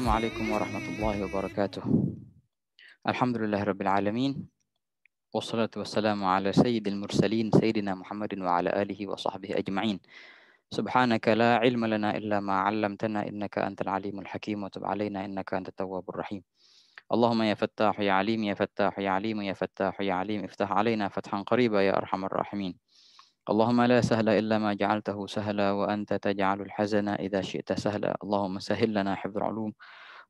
Assalamualaikum warahmatullahi wabarakatuh. Alhamdulillahirabbil alamin. Wassalatu wassalamu ala sayyidil mursalin sayyidina Muhammadin wa ala alihi wa sahbihi ajma'in. Subhanaka la ilma lana illa ma 'allamtana innaka antal alimul hakim wa tub 'alaina innaka antat tawwabur rahim. Allahumma ya fattah ya alim ya fattah ya alim ya fattah ya alim iftah 'alaina fathan qariba ya arhamar rahimin. Allahumma la sahla illa ma ja'altahu sahla wa anta taj'alul hazana idza syi'ta sahla. Allahumma sahhil lana hifdzal 'ulum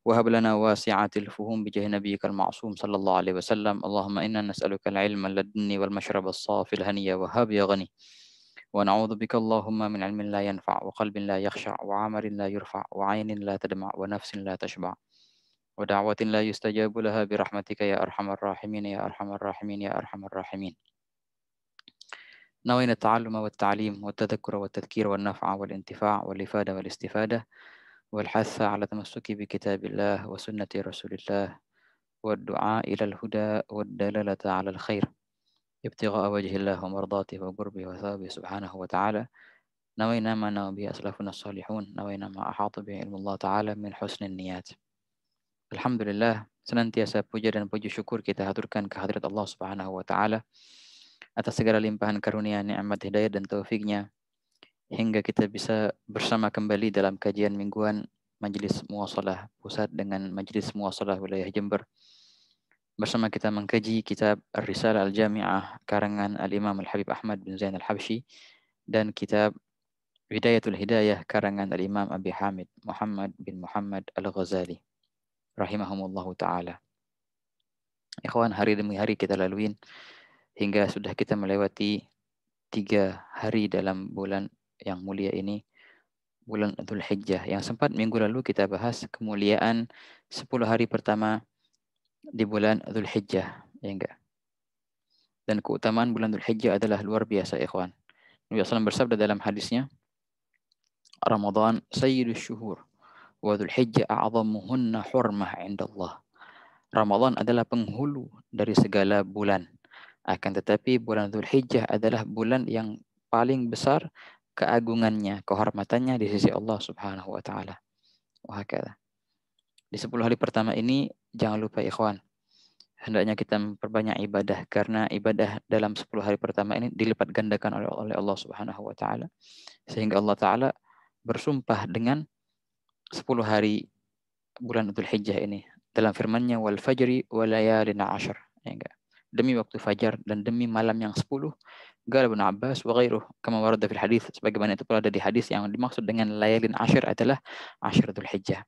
وهب لنا واسعة الفهوم بجاه نبيك المعصوم صلى الله عليه وسلم. اللهم إنا نسألك العلم اللدني والمشرب الصافي الهني يا وهاب يا غني، ونعوذ بك اللهم من علم لا ينفع وقلب لا يخشع وعمل لا يرفع وعين لا تدمع ونفس لا تشبع ودعوة لا يستجاب لها برحمتك يا أرحم الراحمين يا أرحم الراحمين يا أرحم الراحمين. نوينا التعلم والتعليم والتذكر والتذكير والنفع والانتفاع والإفادة والاستفادة والحث على التمسك بكتاب الله وسنة رسول الله والدعاء إلى الهدى والدلالة على الخير ابتغاء وجه الله ومرضاته وقربه وثوابه سبحانه وتعالى. نوينا ما نوى به أسلافنا الصالحون، نوينا ما أحاط به علم الله تعالى من حسن النيات. Alhamdulillah, senantiasa puja dan puji syukur kita haturkan kehadirat Allah Subhanahu wa taala atas segala limpahan karunia, nikmat hidayah dan taufiknya hingga kita bisa bersama kembali dalam kajian mingguan Majelis Muwasalah Pusat dengan Majelis Muwasalah Wilayah Jember. Bersama kita mengkaji kitab Ar-Risalah Al-Jami'ah karangan Al-Imam Al-Habib Ahmad bin Zain Al-Habsyi dan kitab Hidayatul Hidayah karangan Al-Imam Abi Hamid Muhammad bin Muhammad Al-Ghazali rahimahumullahu ta'ala. Ikhwan, hari demi hari kita laluin hingga sudah kita melewati 3 hari dalam bulan yang mulia ini, bulan Dzul Hijjah, yang sempat minggu lalu kita bahas kemuliaan 10 hari pertama di bulan Dzul Hijjah, ya enggak? Dan keutamaan bulan Dzul Hijjah adalah luar biasa, ikhwan. Nabi SAW bersabda dalam hadisnya, Ramadan sayyidus syuhur wa Dzul Hijjah a'zamuhunna hurmah indallah. Ramadan adalah penghulu dari segala bulan. Akan tetapi bulan Dzul Hijjah adalah bulan yang paling besar keagungannya, kehormatannya di sisi Allah Subhanahu wa taala. Wahakala. Di 10 hari pertama ini jangan lupa ikhwan, hendaknya kita memperbanyak ibadah karena ibadah dalam 10 hari pertama ini dilipat gandakan oleh Allah Subhanahu wa taala. Sehingga Allah taala bersumpah dengan 10 hari bulan Dzul Hijjah ini dalam firman-Nya wal fajri wa layalin 'ashr, ya enggak? Demi waktu fajar dan demi malam yang 10. Qala Ibnu Abbas wa ghairuh kama warada fil hadis, sebagaimana itu pula ada di hadis yang dimaksud dengan layalin 'ashr adalah 'ashr Dzul Hijjah.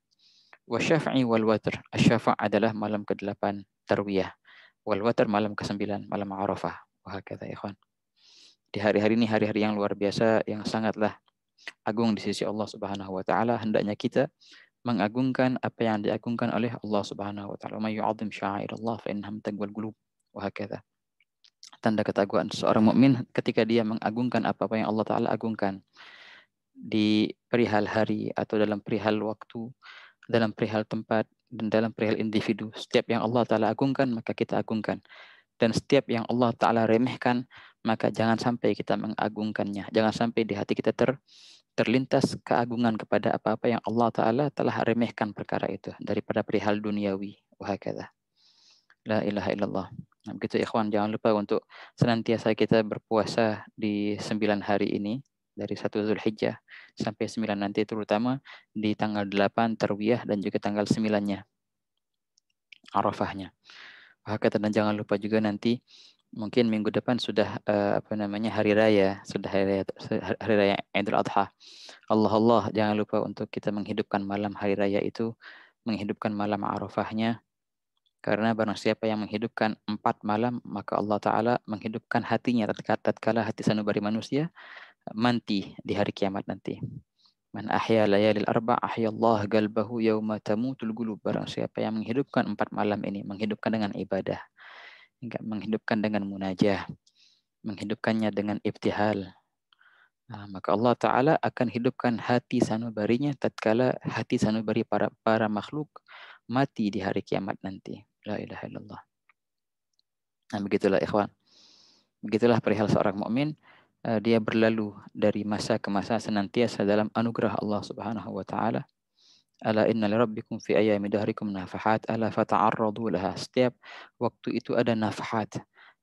Wa syaf'i wal watr, asy-syafa' adalah malam ke-8 tarwiyah, wal watr malam ke-9 malam Arafah. Wahakadha ikhwan. Di hari-hari ini hari-hari yang luar biasa yang sangatlah agung di sisi Allah Subhanahu wa taala. Hendaknya kita mengagungkan apa yang diagungkan oleh Allah Subhanahu wa taala. May yu'azzim sya'airallah fa innaha min taqwal qulub. Wahakadha. Tanda ketakwaan seorang mukmin ketika dia mengagungkan apa-apa yang Allah taala agungkan di perihal hari atau dalam perihal waktu, dalam perihal tempat, dan dalam perihal individu. Setiap yang Allah taala agungkan maka kita agungkan, dan setiap yang Allah taala remehkan maka jangan sampai kita mengagungkannya. Jangan sampai di hati kita terlintas keagungan kepada apa-apa yang Allah taala telah remehkan perkara itu daripada perihal duniawi. Wahakadha. La ilaha illallah. Nah, begitu ikhwan, jangan lupa untuk senantiasa kita berpuasa di 9 hari ini dari 1 Zulhijjah sampai 9 nanti, terutama di tanggal 8 Tarwiyah dan juga tanggal 9-nya Arafahnya. Wahakadha. Dan jangan lupa juga nanti mungkin minggu depan sudah hari raya, sudah hari raya Idul Adha. Allah, jangan lupa untuk kita menghidupkan malam hari raya itu, menghidupkan malam Arafahnya. Karena barang siapa yang menghidupkan 4 malam, maka Allah Ta'ala menghidupkan hatinya tatkala hati sanubari manusia mati di hari kiamat nanti. Man ahya layalil arba' ahyallah galbahu yawma tamutul qulub. Barang siapa yang menghidupkan 4 malam ini, menghidupkan dengan ibadah, menghidupkan dengan munajah, menghidupkannya dengan ibtihal, maka Allah Ta'ala akan hidupkan hati sanubarinya tatkala hati sanubari para makhluk mati di hari kiamat nanti. La ilaha illallah. Nah, begitulah ikhwan. Begitulah perihal seorang mukmin, dia berlalu dari masa ke masa senantiasa dalam anugerah Allah Subhanahu wa taala. Ala inna lirabbikum fi ayami dahrikum nafahat, ala fata'arradu laha. Setiap waktu itu ada nafahat,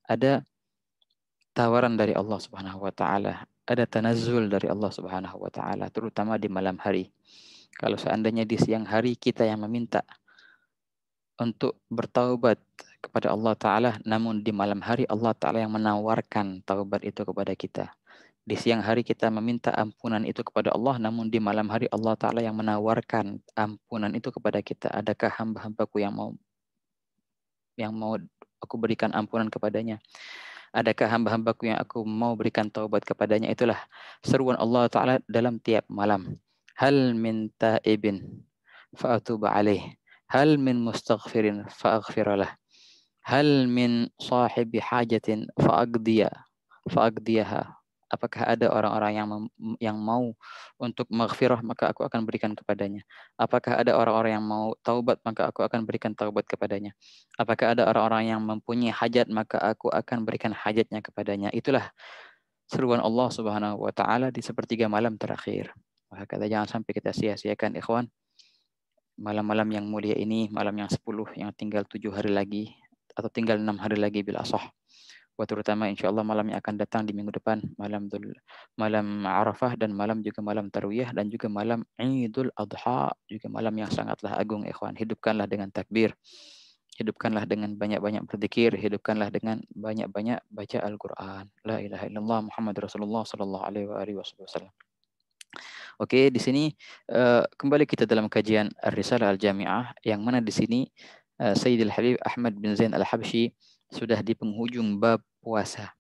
ada tawaran dari Allah Subhanahu wa taala, ada tanazzul dari Allah Subhanahu wa taala, terutama di malam hari. Kalau seandainya di siang hari kita yang meminta untuk bertaubat kepada Allah taala, namun di malam hari Allah taala yang menawarkan taubat itu kepada kita. Di siang hari kita meminta ampunan itu kepada Allah, namun di malam hari Allah taala yang menawarkan ampunan itu kepada kita. Adakah hamba-hambaku yang mau aku berikan ampunan kepadanya? Adakah hamba-hambaku yang aku mau berikan taubat kepadanya? Itulah seruan Allah Ta'ala dalam tiap malam. Hal min taibin fa'atuba alaih. Hal min mustaghfirin fa'aghfiralah. Hal min sahibi hajatin fa'agdiyaha. Apakah ada orang-orang yang mau untuk maghfirah, maka aku akan berikan kepadanya. Apakah ada orang-orang yang mau taubat, maka aku akan berikan taubat kepadanya. Apakah ada orang-orang yang mempunyai hajat, maka aku akan berikan hajatnya kepadanya. Itulah seruan Allah Subhanahu wa taala di sepertiga malam terakhir. Maka kata jangan sampai kita sia-siakan ikhwan. Malam-malam yang mulia ini, malam yang 10, yang tinggal 7 hari lagi atau tinggal 6 hari lagi bila sah. Terutama insya Allah malam yang akan datang di minggu depan, malam Arafah dan malam juga malam Tarwiyah dan juga malam Idul Adha, juga malam yang sangatlah agung ikhwan. Hidupkanlah dengan takbir, hidupkanlah dengan banyak-banyak berzikir, hidupkanlah dengan banyak-banyak baca Al-Quran. La ilaha illallah Muhammad Rasulullah sallallahu alaihi wasallam. Oke, di sini kembali kita dalam kajian Ar-Risalah Al-Jami'ah, yang mana di sini Sayyidil Habib Ahmad bin Zain Al-Habsyi sudah di penghujung bab puasa.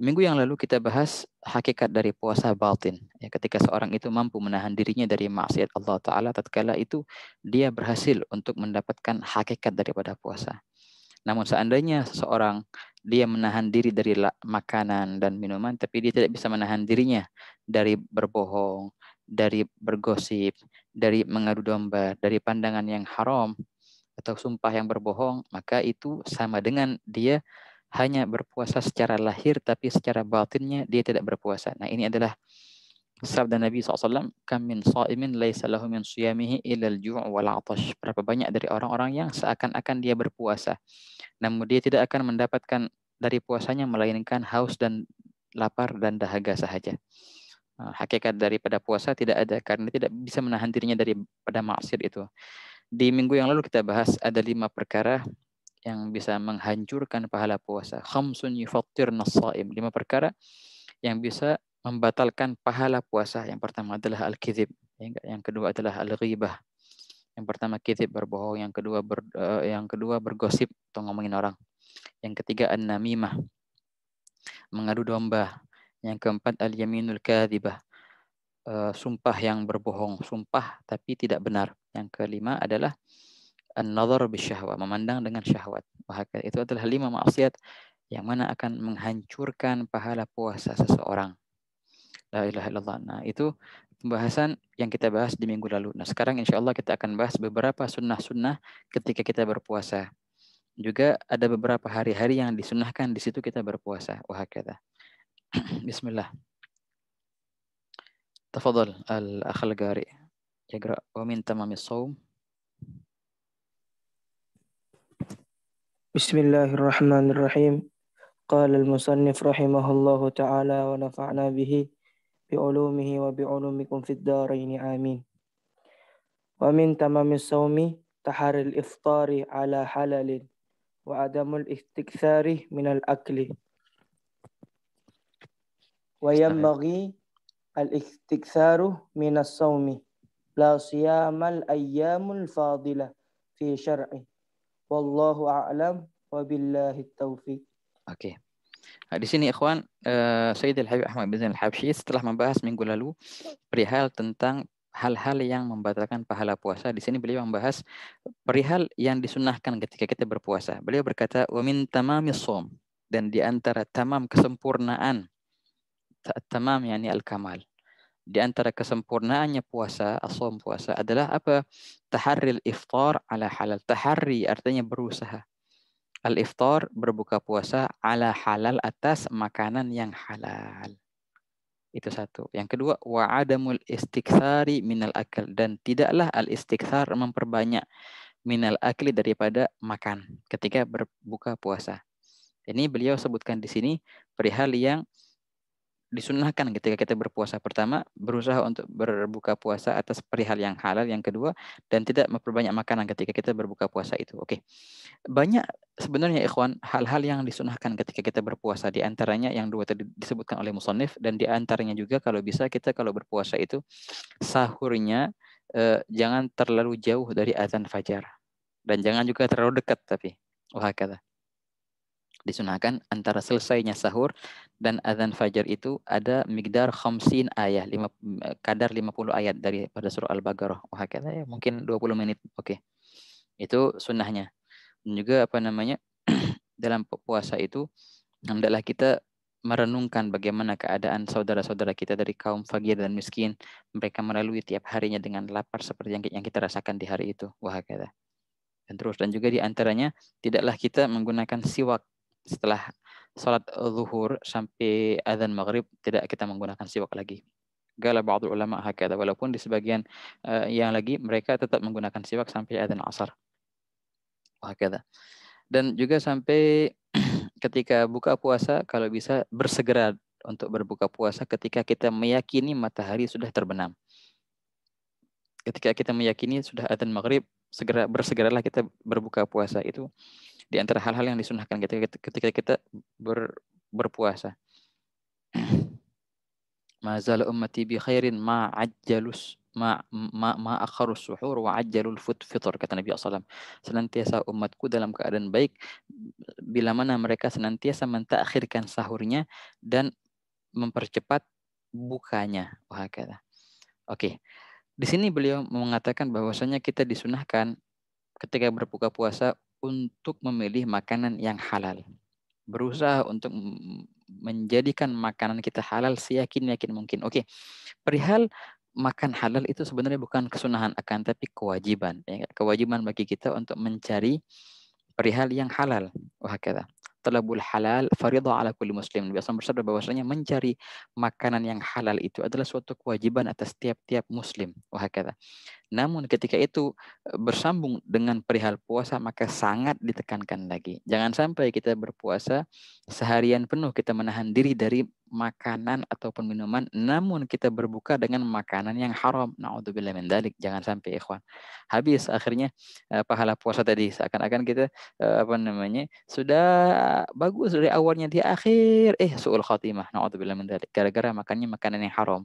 Minggu yang lalu kita bahas hakikat dari puasa batin. Ya, ketika seorang itu mampu menahan dirinya dari maksiat Allah Ta'ala, tatkala itu dia berhasil untuk mendapatkan hakikat daripada puasa. Namun seandainya seseorang dia menahan diri dari makanan dan minuman, tapi dia tidak bisa menahan dirinya dari berbohong, dari bergosip, dari mengadu domba, dari pandangan yang haram, atau sumpah yang berbohong, maka itu sama dengan dia hanya berpuasa secara lahir, tapi secara batinnya dia tidak berpuasa. Nah, ini adalah sabda Nabi SAW, kam min sa'imin laisa lahu min siyamihi illal ju' wal 'atash. Berapa banyak dari orang-orang yang seakan-akan dia berpuasa, namun dia tidak akan mendapatkan dari puasanya melainkan haus dan lapar dan dahaga sahaja. Hakikat daripada puasa tidak ada, karena tidak bisa menahan dirinya daripada maksiat itu. Di minggu yang lalu kita bahas ada 5 perkara yang bisa menghancurkan pahala puasa. Khamsun yufattirna shaim. 5 perkara yang bisa membatalkan pahala puasa. Yang pertama adalah al-kizib. Yang kedua adalah al-ghibah. Yang pertama kizib, berbohong. Yang kedua bergosip atau ngomongin orang. Yang ketiga an-namimah, mengadu domba. Yang keempat al-yaminul kadhibah, sumpah yang berbohong, sumpah tapi tidak benar. Yang kelima adalah an-nazar bisyahwat, memandang dengan syahwat. Bahkan itu adalah 5 maksiat yang mana akan menghancurkan pahala puasa seseorang. La ilaha illallah. Nah, itu pembahasan yang kita bahas di minggu lalu. Nah, sekarang insya Allah kita akan bahas beberapa sunnah-sunnah ketika kita berpuasa. Juga ada beberapa hari-hari yang disunnahkan di situ kita berpuasa. Wahakata. Bismillah. Tafadhal al-akh al-qari. Yaqra wa min tamamis shaum. Bismillahirrahmanirrahim. Qala al-musannif rahimahullahu ta'ala wa nafa'na bihi bi'ulumihi wa bi'ulumikum fid dharain amin. Wa min tamamis sawmi taharil iftari ala halalin wa adamul istikthari minal akli. Wa yanbaghi al-istiktharu minas sawmi la siyamal ayyamul fadila fi syar'i. Wallahu a'lam wa billahi taufiq. Oke. Nah, di sini ikhwan, Sayyidil Habib Ahmad bin Zain Al-Habsyi setelah membahas minggu lalu perihal tentang hal-hal yang membatalkan pahala puasa, di sini beliau membahas perihal yang disunnahkan ketika kita berpuasa. Beliau berkata, "Wa min tamamis shaum," dan di antara tamam kesempurnaan, tamam yakni al-kamal. Di antara kesempurnaannya puasa, as-shaum puasa adalah apa? Taharril iftar ala halal. Taharri artinya berusaha. Al-iftar berbuka puasa ala halal atas makanan yang halal. Itu satu. Yang kedua, wa adamul istiktsari minal akal, dan tidaklah al istiktsar memperbanyak minal akli daripada makan ketika berbuka puasa. Ini beliau sebutkan di sini perihal yang disunnahkan ketika kita berpuasa. Pertama, berusaha untuk berbuka puasa atas perihal yang halal. Yang kedua, dan tidak memperbanyak makanan ketika kita berbuka puasa itu. Oke. Banyak sebenarnya ikhwan hal-hal yang disunahkan ketika kita berpuasa, di antaranya yang dua tadi disebutkan oleh musannif, dan di antaranya juga kalau bisa kita kalau berpuasa itu sahurnya jangan terlalu jauh dari azan fajar dan jangan juga terlalu dekat, tapi wahakala disunahkan antara selesainya sahur dan azan fajar itu ada migdar khamsin ayat, kadar 50 ayat daripada surah Al-Baqarah. Wahakala ya, mungkin 20 menit. Oke. Itu sunnahnya. Dan juga apa namanya? Dalam puasa itu hendaklah kita merenungkan bagaimana keadaan saudara-saudara kita dari kaum fakir dan miskin. Mereka melalui tiap harinya dengan lapar seperti yang kita rasakan di hari itu. Wahakala. Dan juga di antaranya tidaklah kita menggunakan siwak setelah salat zuhur sampai azan maghrib, tidak kita menggunakan siwak lagi. Gala ba'dul ulama hakada, walaupun di sebagian yang lagi mereka tetap menggunakan siwak sampai azan asar. Hakada. Dan juga sampai ketika buka puasa kalau bisa bersegera untuk berbuka puasa ketika kita meyakini matahari sudah terbenam. Ketika kita meyakini sudah azan maghrib, bersegeralah kita berbuka puasa. Itu di antara hal-hal yang disunahkan ketika kita berpuasa. Ma zala ummati bi khairin ma ajjalus ma akharus suhur wa ajjalul fitr, kata Nabi SAW. Senantiasa umatku dalam keadaan baik bila mana mereka senantiasa mentakhirkan sahurnya dan mempercepat bukanya. Wahakala. Oke. Di sini beliau mengatakan bahwasanya kita disunahkan ketika berbuka puasa untuk memilih makanan yang halal. Berusaha untuk menjadikan makanan kita halal seyakin-yakin mungkin. Oke. Perihal makan halal itu sebenarnya bukan kesunahan akan tapi kewajiban. Ya, kewajiban bagi kita untuk mencari perihal yang halal. Wahakala. Talabul halal faridah ala kulli muslim. Nabi SAW bersabda bahwasanya mencari makanan yang halal itu adalah suatu kewajiban atas tiap-tiap muslim. Wahakala. Namun ketika itu bersambung dengan perihal puasa maka sangat ditekankan lagi. Jangan sampai kita berpuasa seharian penuh kita menahan diri dari makanan ataupun minuman, namun kita berbuka dengan makanan yang haram. Na'udzubillah min dzalik. Jangan sampai ikhwan. Habis akhirnya pahala puasa tadi seakan-akan kita sudah bagus dari awalnya, di akhir su'ul khatimah. Na'udzubillah min dzalik. Gara-gara makannya makanan yang haram.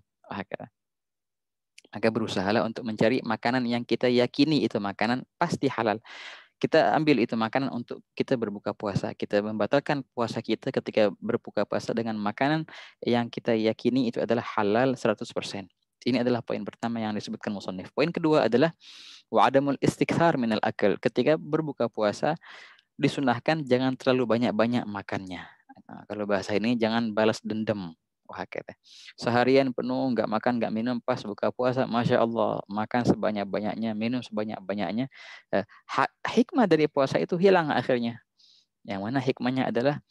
Maka berusahalah untuk mencari makanan yang kita yakini itu makanan pasti halal. Kita ambil itu makanan untuk kita berbuka puasa. Kita membatalkan puasa kita ketika berbuka puasa dengan makanan yang kita yakini itu adalah halal 100%. Ini adalah poin pertama yang disebutkan musannif. Poin kedua adalah wa'adamul istikthar minal akal. Ketika berbuka puasa disunahkan jangan terlalu banyak-banyak makannya. Nah, kalau bahasa ini jangan balas dendam. Wah, seharian penuh nggak makan nggak minum, pas buka puasa masya Allah makan sebanyak-banyaknya, minum sebanyak-banyaknya. Hikmah dari puasa itu hilang akhirnya. Yang mana hikmahnya adalah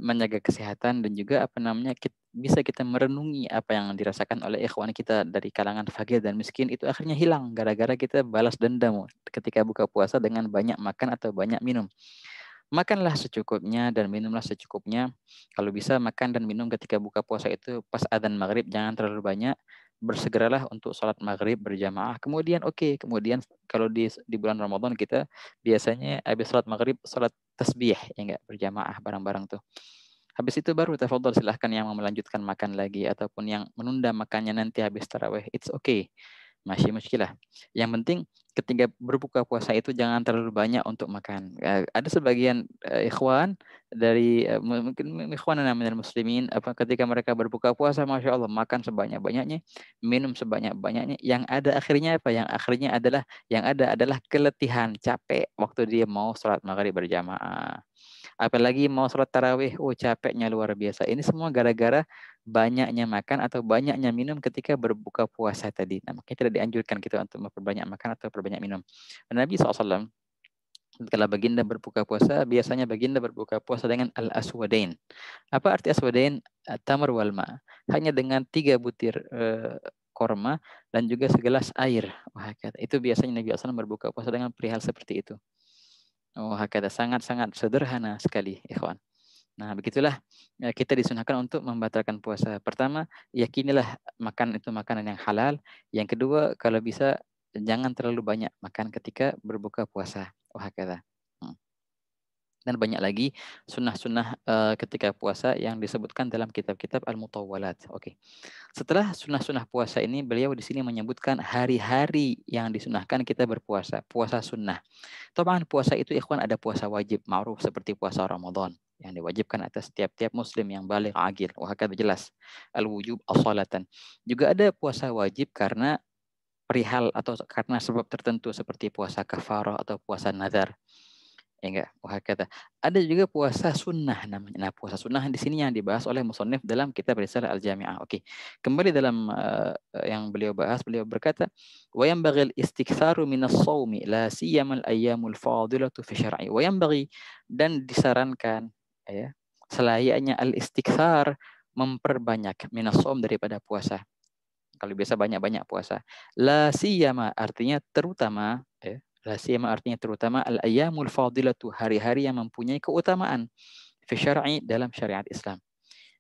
menjaga kesehatan dan juga bisa kita merenungi apa yang dirasakan oleh ikhwan kita dari kalangan fakir dan miskin itu akhirnya hilang gara-gara kita balas dendam ketika buka puasa dengan banyak makan atau banyak minum. Makanlah secukupnya dan minumlah secukupnya. Kalau bisa makan dan minum ketika buka puasa itu pas adzan maghrib, jangan terlalu banyak. Bersegeralah untuk sholat maghrib berjamaah. Kemudian kemudian kalau di bulan Ramadan kita biasanya habis sholat maghrib sholat tasbih, ya enggak, berjamaah bareng-bareng tuh. Habis itu baru tafadhol, silahkan yang mau melanjutkan makan lagi ataupun yang menunda makannya nanti habis tarawih. It's okay. Masih muskilah. Yang penting ketika berbuka puasa itu jangan terlalu banyak untuk makan. Ada sebagian ikhwan dari mungkin ikhwan namanya muslimin ketika mereka berbuka puasa masya Allah makan sebanyak-banyaknya, minum sebanyak-banyaknya. Yang ada adalah keletihan, capek waktu dia mau sholat maghrib berjamaah. Apalagi mau sholat tarawih, capeknya luar biasa. Ini semua gara-gara banyaknya makan atau banyaknya minum ketika berbuka puasa tadi. Nah, makanya tidak dianjurkan kita untuk memperbanyak makan atau perbanyak minum. Nabi SAW, kalau baginda berbuka puasa, biasanya baginda berbuka puasa dengan al-aswadain. Apa arti aswadain? Tamar wal ma. hanya dengan 3 butir korma dan juga segelas air. Wah, itu biasanya Nabi SAW berbuka puasa dengan perihal seperti itu. Wah, sangat-sangat sederhana sekali, ikhwan. Nah, begitulah kita disunahkan untuk membatalkan puasa. Pertama, yakinilah makan itu makanan yang halal. Yang kedua, kalau bisa jangan terlalu banyak makan ketika berbuka puasa. Wahakala. Dan banyak lagi sunnah-sunnah ketika puasa yang disebutkan dalam kitab-kitab Al-Mutawwalat. Oke. Setelah sunnah-sunnah puasa ini, beliau di sini menyebutkan hari-hari yang disunahkan kita berpuasa, puasa sunnah. Taban puasa itu ikhwan ada puasa wajib ma'ruf seperti puasa Ramadan yang diwajibkan atas tiap-tiap muslim yang baligh agil. Wah, kata jelas. Al-wujub as-salatan. Juga ada puasa wajib karena perihal atau karena sebab tertentu seperti puasa kafarah atau puasa nazar. Ya enggak? Wah, kata. Ada juga puasa sunnah namanya. Nah, puasa sunnah di sini yang dibahas oleh musannif dalam kitab Risalah Al-Jami'ah. Oke. Kembali dalam yang beliau bahas, beliau berkata, "Wa yanbaghi al-istiktsaru min as-shaumi la siyama al-ayyamul fadilatu fi syar'i." Wa yanbaghi dan disarankan ya, selayaknya al-istiktsar memperbanyak min as-shaum daripada puasa. Kalau biasa banyak-banyak puasa. La siyama artinya terutama ya. La siyama artinya terutama al-ayyamul fadilatu hari-hari yang mempunyai keutamaan fi syar'i dalam syariat Islam.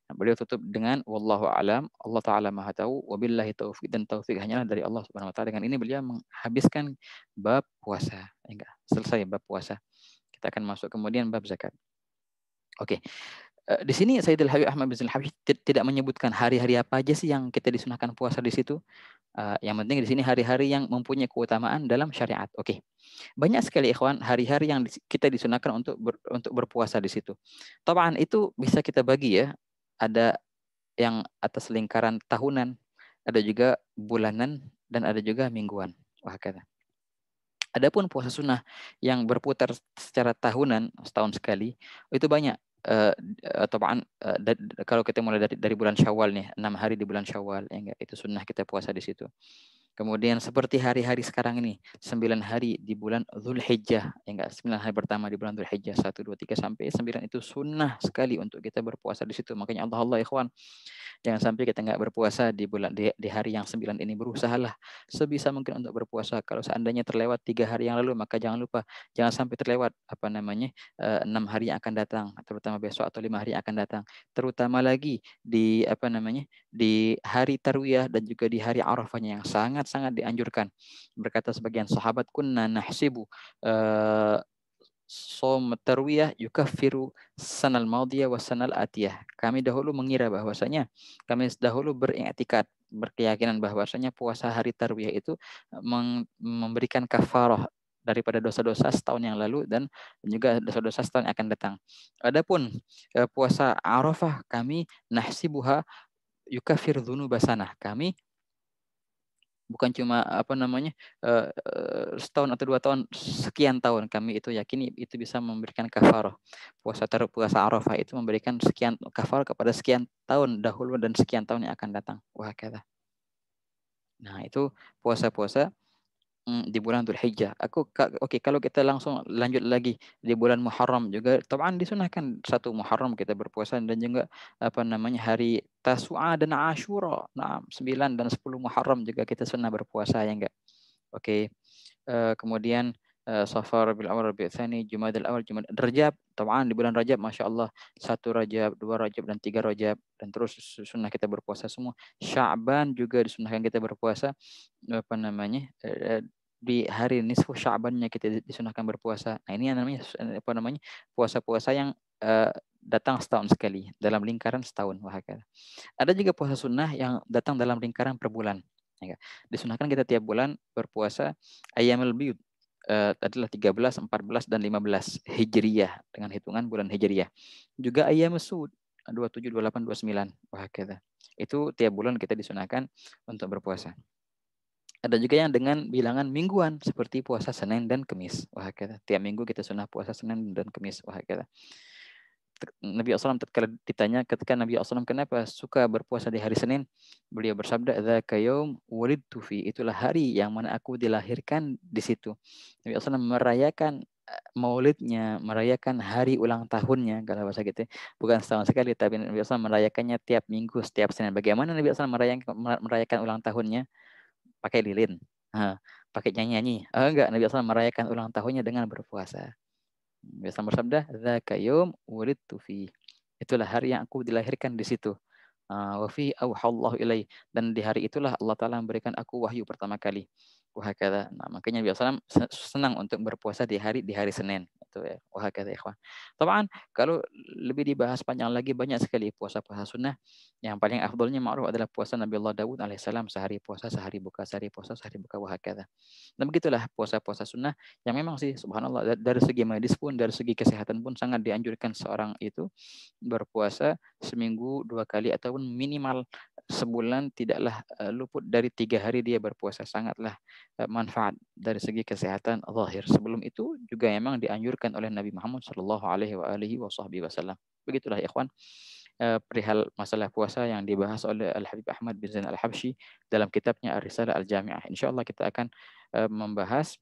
Nah, beliau tutup dengan wallahu alam, Allah taala Maha tahu, wabillahi taufik dan taufik hanyalah dari Allah Subhanahu wa taala. Dengan ini beliau menghabiskan bab puasa. Enggak, selesai bab puasa. Kita akan masuk kemudian bab zakat. Oke. Di sini Sayyidul Habib Ahmad bin Habib tidak menyebutkan hari-hari apa aja sih yang kita disunahkan puasa di situ. Yang penting di sini hari-hari yang mempunyai keutamaan dalam syariat. Oke. Banyak sekali ikhwan hari-hari yang kita disunahkan untuk berpuasa di situ. Taban itu bisa kita bagi ya. Ada yang atas lingkaran tahunan, ada juga bulanan dan ada juga mingguan. Wah, kata. Adapun puasa sunnah yang berputar secara tahunan, setahun sekali, itu banyak. Taban kalau kita mulai dari bulan Syawal nih, 6 hari di bulan Syawal, ya enggak, itu sunnah kita puasa di situ. Kemudian seperti hari-hari sekarang ini, 9 hari di bulan Dzulhijjah, ya enggak, 9 hari pertama di bulan Dzulhijjah, 1, 2, 3 sampai 9 itu sunnah sekali untuk kita berpuasa di situ. Makanya Allah ikhwan, jangan sampai kita nggak berpuasa di hari yang 9 ini. Berusahalah sebisa mungkin untuk berpuasa. Kalau seandainya terlewat 3 hari yang lalu, maka jangan lupa jangan sampai terlewat 6 hari yang akan datang, terutama besok atau 5 hari yang akan datang. Terutama lagi di di hari Tarwiyah dan juga di hari Arafahnya yang sangat-sangat dianjurkan. Berkata sebagian sahabat, kunna nahsibu som tarwiyah yukaffiru sanal maudiyah wa sanal atiyah. Kami dahulu mengira bahwasanya kami dahulu beriktikad, berkeyakinan bahwasanya puasa hari tarwiyah itu memberikan kafarah daripada dosa-dosa setahun yang lalu dan juga dosa-dosa setahun yang akan datang. Adapun puasa Arafah kami nahsibuha yukaffir dzunubasanah. Kami bukan cuma setahun atau 2 tahun, sekian tahun kami itu yakini itu bisa memberikan kafarah. Puasa Arafah itu memberikan sekian kafarah kepada sekian tahun dahulu dan sekian tahun yang akan datang. Wah, kata. Nah, itu puasa-puasa di bulan Dzulhijjah. Oke, kalau kita langsung lanjut lagi di bulan Muharram juga, taban disunahkan 1 Muharram kita berpuasa dan juga hari Tasu'a dan Asyura. Nah, 9 dan 10 Muharram juga kita sunnah berpuasa ya enggak. Oke. Kemudian Safar, Rabiul Awal, Rabiul Tsani, Jumadil Awal, Rajab. Taban di bulan Rajab Masya Allah 1 Rajab, 2 Rajab dan 3 Rajab dan terus sunnah kita berpuasa semua. Sya'ban juga disunahkan kita berpuasa di hari nisfu Sya'bannya kita disunahkan berpuasa. Nah, ini yang namanya puasa-puasa yang datang setahun sekali dalam lingkaran setahun. Ada juga puasa sunnah yang datang dalam lingkaran per bulan. Ya, disunahkan kita tiap bulan berpuasa Ayyamul Biyud, adalah 13, 14 dan 15 Hijriyah dengan hitungan bulan Hijriyah. Juga Ayyamus Sud 27, 28, 29. Itu tiap bulan kita disunahkan untuk berpuasa. Ada juga yang dengan bilangan mingguan seperti puasa Senin dan Kamis. Tiap minggu kita sunnah puasa Senin dan Kamis. Nabi SAW ketika Nabi SAW kenapa suka berpuasa di hari Senin, beliau bersabda, "Dzaka yaum wulidtu fi." Itulah hari yang mana aku dilahirkan di situ. Nabi SAW merayakan maulidnya, merayakan hari ulang tahunnya, kalau bahasa gitu, bukan setahun sekali, tapi Nabi SAW merayakannya tiap minggu, setiap Senin. Bagaimana Nabi SAW merayakan ulang tahunnya? Pakai lilin, pakai nyanyi-nyanyi. Enggak, Nabi SAW merayakan ulang tahunnya dengan berpuasa. Nabi SAW bersabda, "Dzaka yaum wulidtu fi." Itulah hari yang aku dilahirkan di situ. Wa fi auhallahu ilaih, dan di hari itulah Allah Ta'ala memberikan aku wahyu pertama kali. Wahakadha. Nah, makanya Nabi SAW senang untuk berpuasa di hari Senin. Itu ya. Wahakadha ikhwan. Tamaan, kalau lebih dibahas panjang lagi, banyak sekali puasa-puasa sunnah. Yang paling afdolnya ma'ruf adalah puasa Nabi Allah Daud alaihissalam, sehari puasa, sehari buka, sehari puasa, sehari buka, wahakadha. Dan begitulah puasa-puasa sunnah yang memang sih subhanallah dari segi medis pun, dari segi kesehatan pun sangat dianjurkan seorang itu berpuasa seminggu 2 kali ataupun minimal sebulan tidaklah luput dari 3 hari dia berpuasa. Sangatlah manfaat dari segi kesehatan zahir. Sebelum itu juga memang dianjurkan oleh Nabi Muhammad sallallahu alaihi wasallam. Begitulah ikhwan, perihal masalah puasa yang dibahas oleh Al-Habib Ahmad bin Zain Al-Habsyi dalam kitabnya Ar-Risalah Al-Jami'ah. Insyaallah kita akan membahas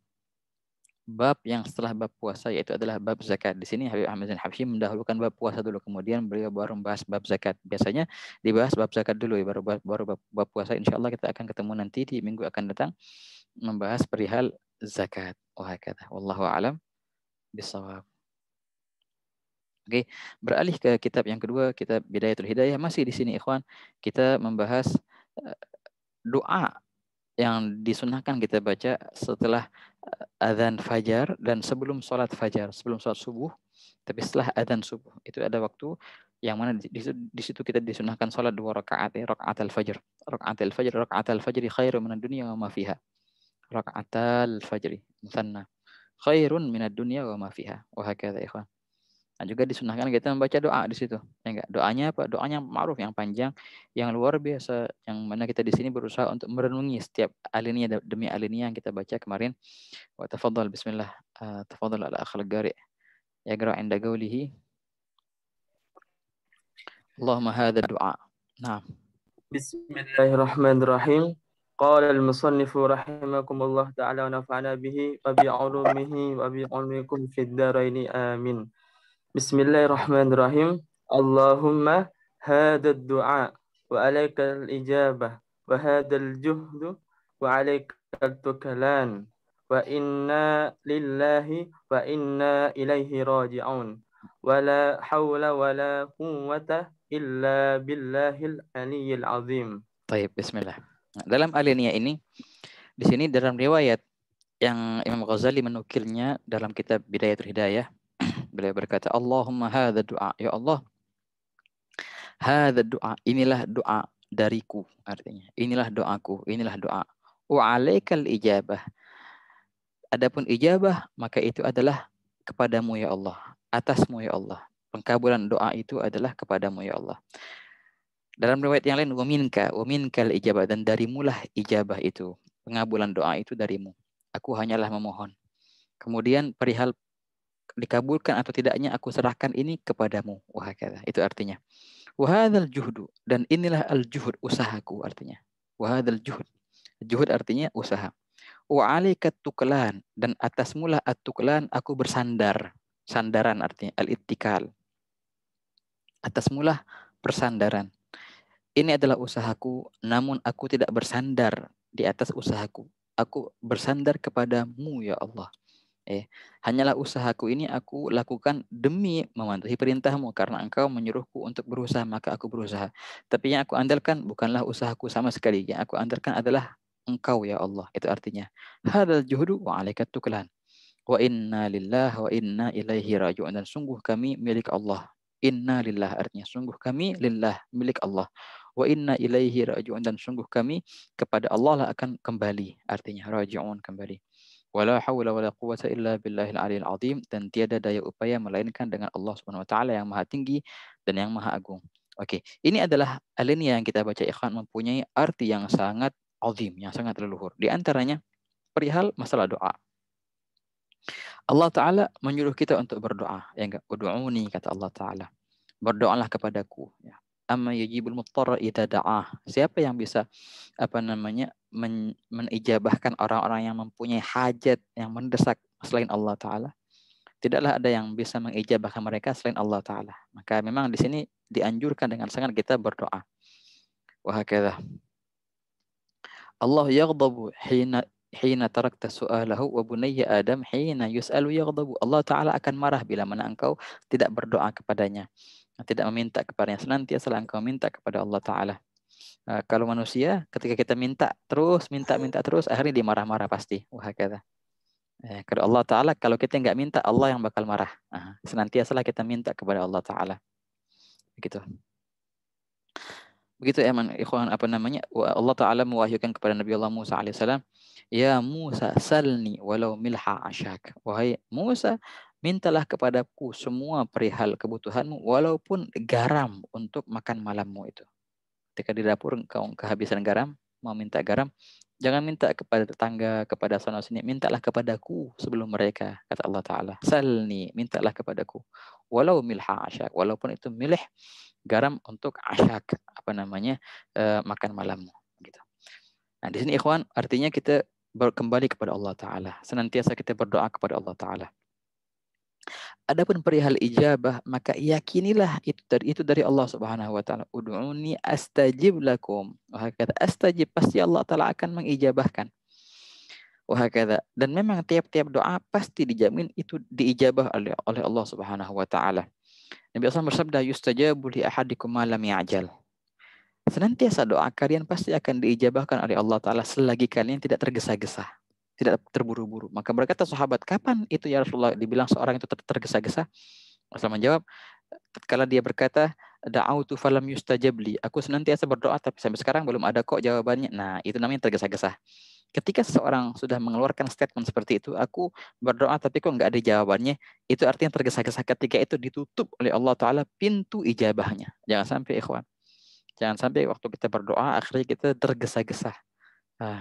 bab yang setelah bab puasa, yaitu adalah bab zakat. Di sini Habib Ahmad Zain Habsyi mendahulukan bab puasa dulu, kemudian beliau baru membahas bab zakat. Biasanya dibahas bab zakat dulu, baru bab puasa. Insyaallah kita akan ketemu nanti di minggu akan datang membahas perihal zakat. Wahakadha. Wallahu a'lam bishawab. Oke, beralih ke kitab yang kedua, kitab Bidayatul Hidayah. Masih di sini ikhwan, kita membahas doa yang disunahkan kita baca setelah azan fajar dan sebelum sholat fajar, sebelum sholat subuh, tapi setelah azan subuh. Itu ada waktu yang mana di situ kita disunahkan sholat 2 rakaat, ya, rakaat al-fajr. Rakaat al-fajr khairun minad dunya wa ma fiha. Rakaat al-fajr musanna khairun minad dunya wa ma fiha. Wa hakadha ikhwan. Nah, juga disunahkan kita membaca doa di situ. Ya enggak? Doanya apa? Doanya ma'ruf, yang panjang, yang luar biasa, yang mana kita di sini berusaha untuk merenungi setiap alinea demi alinea yang kita baca kemarin. Wa tafadhal bismillah. Tafadhal ala akhal qari. Yaqra 'inda qawlihi Allahumma hadha du'a. Nah. Bismillahirrahmanirrahim. Qala al-musannif rahimakumullah ta'ala wa nafa'ana bihi wa bi'ulumihi wa bi'ulumikum fid dharaini amin. Bismillahirrahmanirrahim. Allahumma hadha ad-du'a wa alaika al-ijabah wa hadha al-juhdu wa alaika al-tukalan wa inna lillahi wa inna ilaihi raji'un wa la hawla wa la quwwata illa billahil aliyyil azim. Baik, bismillah. Nah, dalam alinea ini, di sini dalam riwayat yang Imam Ghazali menukilnya dalam kitab Bidayatul Hidayah, beliau berkata, Allahumma hadha du'a, ya Allah, hadha du'a, inilah doa dariku, artinya inilah doaku, inilah doa. Wa alaikal ijabah, adapun ijabah maka itu adalah kepadamu ya Allah, atasmu ya Allah. Pengkabulan doa itu adalah kepadamu ya Allah. Dalam riwayat yang lain, wa minkal ijabah, dan darimulah ijabah itu. Pengabulan doa itu darimu. Aku hanyalah memohon. Kemudian perihal dikabulkan atau tidaknya aku serahkan ini kepadamu. Wahakadha. Itu artinya. Wahadal juhdu, dan inilah al-juhud, usahaku artinya. Wahadal juhud. Juhud artinya usaha. Wa alikat tuklan, dan atasmulah at-tuklan, aku bersandar. Sandaran artinya al-ittikal. Atasmulah persandaran. Ini adalah usahaku, namun aku tidak bersandar di atas usahaku. Aku bersandar kepadamu ya Allah. Hanyalah usahaku ini aku lakukan demi mematuhi perintahmu, karena engkau menyuruhku untuk berusaha, maka aku berusaha. Tapi yang aku andalkan bukanlah usahaku sama sekali. Yang aku andalkan adalah engkau ya Allah. Itu artinya hadzal juhdu wa alaikat tuklan. Wa inna lillahi wa inna ilaihi raji'un, dan sungguh kami milik Allah. Inna lillah artinya sungguh kami lillah, milik Allah. Wa inna ilaihi raji'un, dan sungguh kami kepada Allah lah akan kembali, artinya raji'un, kembali. Wala haula wala quwwata illa billahil aliyil azim, dan tiada daya upaya melainkan dengan Allah Subhanahu wa taala yang maha tinggi dan yang maha agung. Oke, ini adalah alinea yang kita baca ikhwan mempunyai arti yang sangat azim, yang sangat leluhur. Di antaranya perihal masalah doa. Allah Ta'ala menyuruh kita untuk berdoa. Ya enggak? Udu'uni, kata Allah Ta'ala. Berdoalah kepadaku. Ya. Amma yajibul muttarra idza da'ah. Siapa yang bisa menijabahkan orang-orang yang mempunyai hajat yang mendesak selain Allah Ta'ala? Tidaklah ada yang bisa mengijabahkan mereka selain Allah Ta'ala. Maka memang di sini dianjurkan dengan sangat kita berdoa. Wahakadha. Allah yaghdabu hina tarakta su'alahu wa bunayya Adam hina yus'alu yaghdabu. Allah Ta'ala akan marah bila mana engkau tidak berdoa kepadanya. Tidak meminta kepadanya. Senantiasa engkau minta kepada Allah Ta'ala. Kalau manusia ketika kita minta terus, akhirnya dia marah-marah pasti. Wahakadha. Kalau Allah Ta'ala, kalau kita nggak minta, Allah yang bakal marah. Senantiasalah kita minta kepada Allah Ta'ala. Begitu. Begitu emang ikhwan Allah Ta'ala mewahyukan kepada Nabi Allah Musa alaihissalam, ya Musa salni walau milha asyak. Wahai Musa, mintalah kepadaku semua perihal kebutuhanmu walaupun garam untuk makan malammu itu. Ketika di dapur engkau kehabisan garam, mau minta garam, jangan minta kepada tetangga, kepada sono sini, mintalah kepadaku sebelum mereka, kata Allah Ta'ala. Salni, mintalah kepadaku. Walau milha asyak, walaupun itu milih garam untuk asyak, makan malammu. Gitu. Nah di sini ikhwan, artinya kita kembali kepada Allah Ta'ala. Senantiasa kita berdoa kepada Allah Ta'ala. Adapun perihal ijabah, maka yakinilah itu dari Allah Subhanahu wa taala. Ud'uni astajib lakum. Wahakadha, astajib, pasti Allah Taala akan mengijabahkan. Wahakadha. Dan memang tiap-tiap doa pasti dijamin itu diijabah oleh Allah Subhanahu wa taala. Nabi SAW bersabda, yustajabu li ahadikum ma lam ya'jal. Senantiasa doa kalian pasti akan diijabahkan oleh Allah Taala selagi kalian tidak tergesa-gesa, tidak terburu-buru. Maka berkata sahabat, kapan itu ya Rasulullah dibilang seorang itu tergesa-gesa? Rasul menjawab, tatkala dia berkata, da'autu falam yustajab li. Aku senantiasa berdoa tapi sampai sekarang belum ada kok jawabannya. Nah, itu namanya tergesa-gesa. Ketika seseorang sudah mengeluarkan statement seperti itu, aku berdoa tapi kok nggak ada jawabannya, itu artinya tergesa-gesa. Ketika itu ditutup oleh Allah Ta'ala pintu ijabahnya. Jangan sampai ikhwan. Jangan sampai waktu kita berdoa akhirnya kita tergesa-gesa.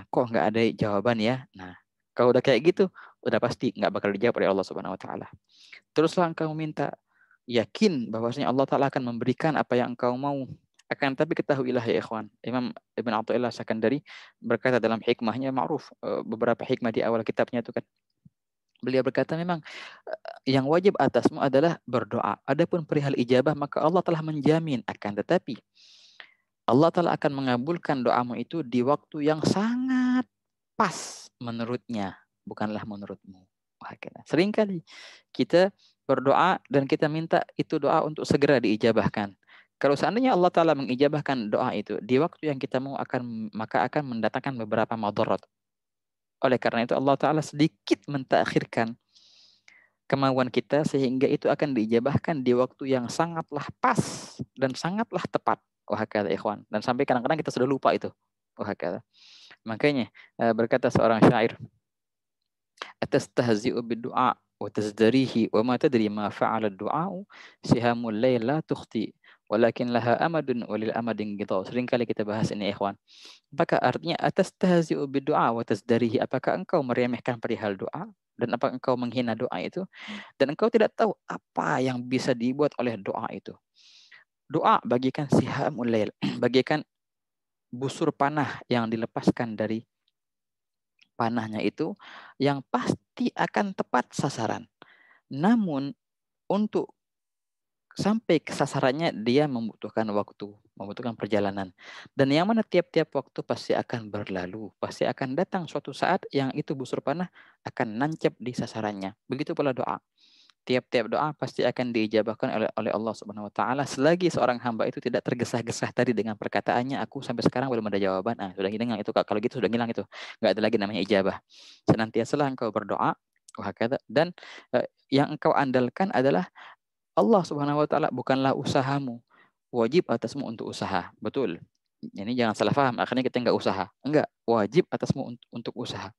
Kok nggak ada jawaban ya? Nah, kalau udah kayak gitu, udah pasti nggak bakal dijawab oleh Allah Subhanahu Wa Taala. Teruslah engkau minta, yakin bahwasanya Allah Ta'ala akan memberikan apa yang engkau mau. Akan tapi ketahuilah ya ikhwan, Imam Ibn Athaillah Sakandari berkata dalam hikmahnya, ma'ruf, beberapa hikmah di awal kitabnya itu kan, beliau berkata memang yang wajib atasmu adalah berdoa. Adapun perihal ijabah maka Allah telah menjamin, akan tetapi Allah Ta'ala akan mengabulkan doamu itu di waktu yang sangat pas menurutnya, bukanlah menurutmu. Seringkali kita berdoa dan kita minta itu doa untuk segera diijabahkan. Kalau seandainya Allah Ta'ala mengijabahkan doa itu di waktu yang kita mau, maka akan mendatangkan beberapa madarat. Oleh karena itu Allah Ta'ala sedikit mentakhirkan kemauan kita sehingga itu akan diijabahkan di waktu yang sangatlah pas dan sangatlah tepat. Wahakadha ikhwan. Dan sampai kadang-kadang kita sudah lupa itu. Wahakadha. Makanya berkata seorang syair, atastahzi'u bid-du'a wa tazdarihi wa ma tadri ma fa'ala ad-du'a sihamul layl la tukhti walakin laha amadun walil amadin ghidha. Seringkali kita bahas ini ikhwan. Apakah artinya atastahzi'u bid-du'a wa tazdarihi? Apakah engkau meremehkan perihal doa dan apakah engkau menghina doa itu dan engkau tidak tahu apa yang bisa dibuat oleh doa itu? Doa bagikan sihamul layl, bagikan busur panah yang dilepaskan dari panahnya itu yang pasti akan tepat sasaran. Namun untuk sampai ke sasarannya dia membutuhkan waktu, membutuhkan perjalanan. Dan yang mana tiap-tiap waktu pasti akan berlalu, pasti akan datang suatu saat yang itu busur panah akan nancap di sasarannya. Begitu pula doa. Tiap-tiap doa pasti akan diijabahkan oleh Allah Subhanahu wa taala selagi seorang hamba itu tidak tergesa-gesa tadi dengan perkataannya aku sampai sekarang belum ada jawaban. Sudah hilang itu, kalau gitu sudah hilang itu. Enggak ada lagi namanya ijabah. Senantiasalah engkau berdoa dan yang engkau andalkan adalah Allah Subhanahu wa taala, bukanlah usahamu. Wajib atasmu untuk usaha. Betul. Ini jangan salah paham, akhirnya kita enggak usaha. Enggak, wajib atasmu untuk usaha.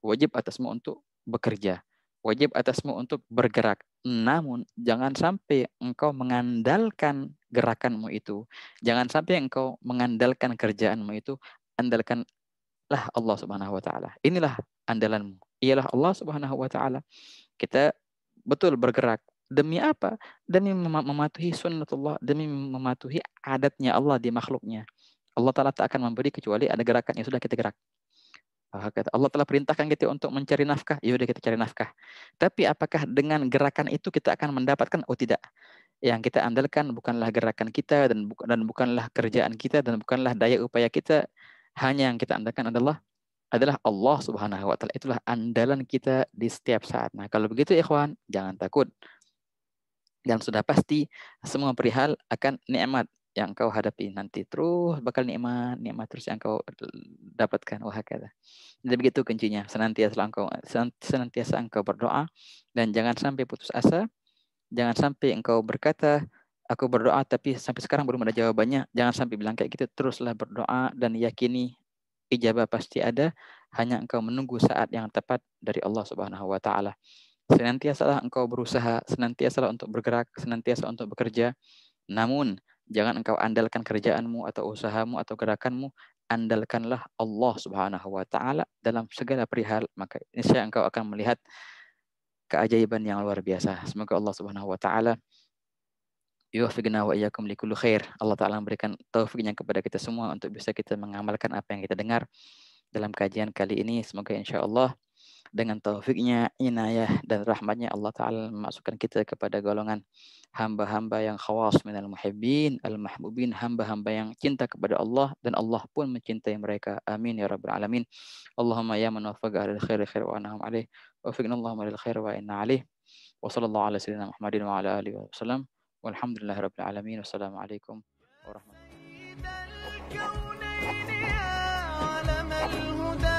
Wajib atasmu untuk bekerja. Wajib atasmu untuk bergerak. Namun jangan sampai engkau mengandalkan gerakanmu itu. Jangan sampai engkau mengandalkan kerjaanmu itu. Andalkanlah Allah Subhanahu wa taala. Inilah andalanmu. Ialah Allah Subhanahu wa taala. Kita betul bergerak. Demi apa? Demi mematuhi sunnatullah, demi mematuhi adatnya Allah di makhluknya. Allah Ta'ala tak akan memberi kecuali ada gerakan yang sudah kita gerak. Kata Allah telah perintahkan kita untuk mencari nafkah, ya udah kita cari nafkah. Tapi apakah dengan gerakan itu kita akan mendapatkan? Oh tidak. Yang kita andalkan bukanlah gerakan kita dan bukanlah kerjaan kita dan bukanlah daya upaya kita. Hanya yang kita andalkan adalah Allah Subhanahu wa taala. Itulah andalan kita di setiap saat. Nah, kalau begitu ikhwan, jangan takut. Dan sudah pasti semua perihal akan nikmat yang kau hadapi nanti. Terus bakal nikmat terus yang kau dapatkan. Wah, kata. Jadi begitu kuncinya. Senantiasa engkau berdoa dan jangan sampai putus asa. Jangan sampai engkau berkata, aku berdoa tapi sampai sekarang belum ada jawabannya. Jangan sampai bilang kayak gitu. Teruslah berdoa dan yakini ijabah pasti ada. Hanya engkau menunggu saat yang tepat dari Allah Subhanahu wa taala. Senantiasalah engkau berusaha, senantiasalah untuk bergerak, senantiasa untuk bekerja. Namun, jangan engkau andalkan kerjaanmu atau usahamu atau gerakanmu. Andalkanlah Allah Subhanahu wa taala dalam segala perihal, maka insya engkau akan melihat keajaiban yang luar biasa. Semoga Allah Subhanahu wa taala yuwaffiqna wa iyyakum likulli khair. Allah taala memberikan taufiknya kepada kita semua untuk bisa kita mengamalkan apa yang kita dengar dalam kajian kali ini. Semoga insya Allah dengan taufiknya, inayah dan rahmatnya Allah Ta'ala memasukkan kita kepada golongan hamba-hamba yang khawas minal muhibbin, al-mahbubin, hamba-hamba yang cinta kepada Allah dan Allah pun mencintai mereka. Amin ya rabbal alamin. Allahumma ya man waffaqa alal khairi khair wa anahum alaih. Wafiqna Allahumma lil khair wa inna alaih. Wa sallallahu ala sayyidina Muhammadin wa ala alihi wa sallam. Walhamdulillahi rabbil alamin. Wassalamualaikum warahmatullahi wabarakatuh.